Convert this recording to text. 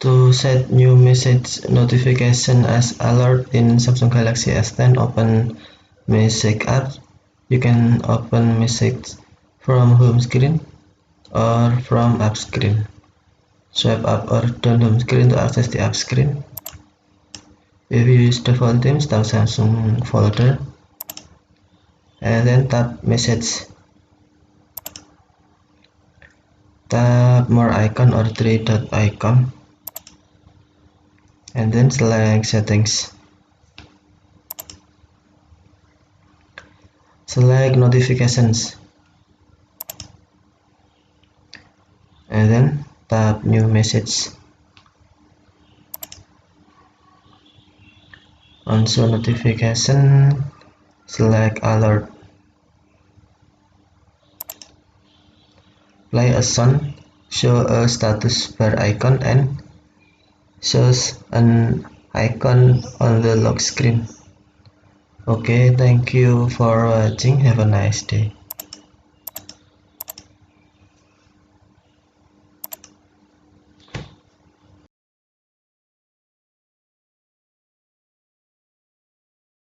To set new message notification as alert in Samsung Galaxy S10, open Message app. You can open message from home screen or from app screen. Swipe up or down home screen to access the app screen. If you use default themes, tap Samsung folder and then tap message. Tap more icon or three dot icon and then select settings. Select notifications and then tap new message. On show notification, select alert. Play a song, show a status bar icon and shows an icon on the lock screen. Okay, thank you for watching. Have a nice day.